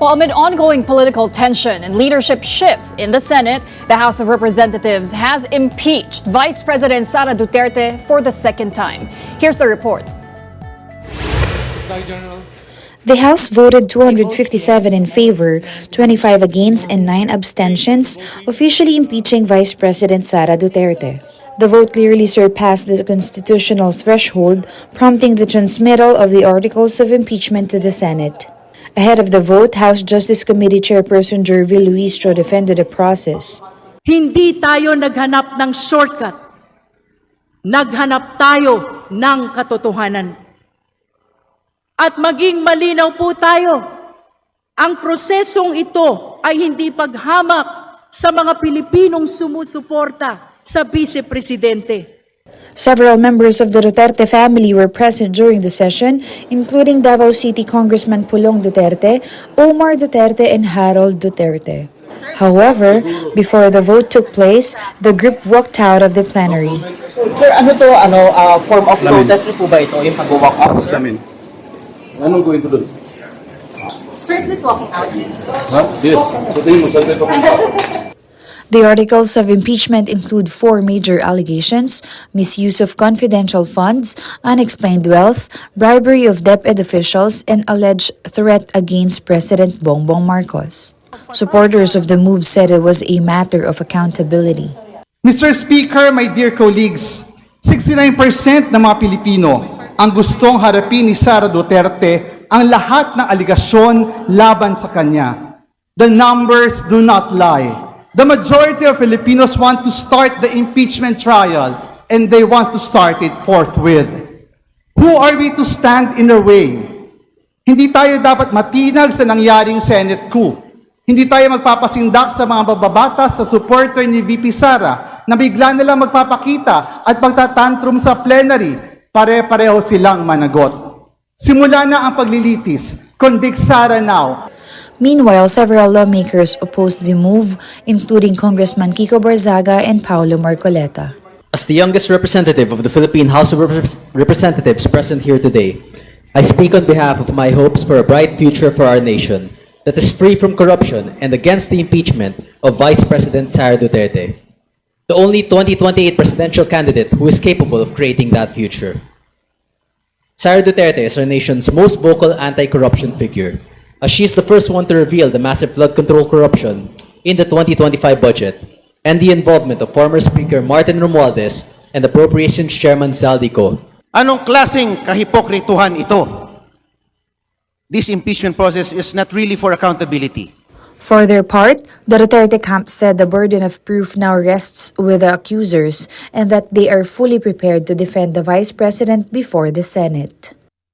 Well, amid ongoing political tension and leadership shifts in the Senate, the House of Representatives has impeached Vice President Sara Duterte for the second time. Here's the report. The House voted 257 in favor, 25 against, and 9 abstentions, officially impeaching Vice President Sara Duterte. The vote clearly surpassed the constitutional threshold, prompting the transmittal of the articles of impeachment to the Senate. Ahead of the vote, House Justice Committee Chairperson Jervy Luistro defended the process. Hindi tayo naghanap ng shortcut. Naghanap tayo ng katotohanan. At maging malinaw po tayo, ang prosesong ito ay hindi paghamak sa mga Pilipinong sumusuporta sa Vice Presidente. Several members of the Duterte family were present during the session, including Davao City Congressman Pulong Duterte, Omar Duterte, and Harold Duterte. However, before the vote took place, the group walked out of the plenary. Sir, form of protest po ba ito, yung pag-walk out, sir? Anong going to do? Sir, is this walking out? Yes. The articles of impeachment include 4 major allegations: misuse of confidential funds, unexplained wealth, bribery of DepEd officials, and alleged threat against President Bongbong Marcos. Supporters of the move said it was a matter of accountability. Mr. Speaker, my dear colleagues, 69% ng mga Pilipino ang gustong harapin ni Sara Duterte ang lahat ng aligasyon laban sa kanya. The numbers do not lie. The majority of Filipinos want to start the impeachment trial, and they want to start it forthwith. Who are we to stand in their way? Hindi tayo dapat matinag sa nangyaring Senate coup. Hindi tayo magpapasindak sa mga bababatas sa supporter ni VP Sara na bigla nilang magpapakita at magtatantrum sa plenary. Pare-pareho silang managot. Simula na ang paglilitis. Convict Sara now. Meanwhile, several lawmakers opposed the move, including Congressman Kiko Barzaga and Paulo Marcoleta. As the youngest representative of the Philippine House of Representatives present here today, I speak on behalf of my hopes for a bright future for our nation that is free from corruption and against the impeachment of Vice President Sara Duterte, the only 2028 presidential candidate who is capable of creating that future. Sara Duterte is our nation's most vocal anti-corruption figure, as she is the first one to reveal the massive flood control corruption in the 2025 budget and the involvement of former Speaker Martin Romualdez and Appropriations Chairman Zaldico. Anong klaseng kahipokrituhan ito? This impeachment process is not really for accountability. For their part, the Duterte camp said the burden of proof now rests with the accusers and that they are fully prepared to defend the Vice President before the Senate.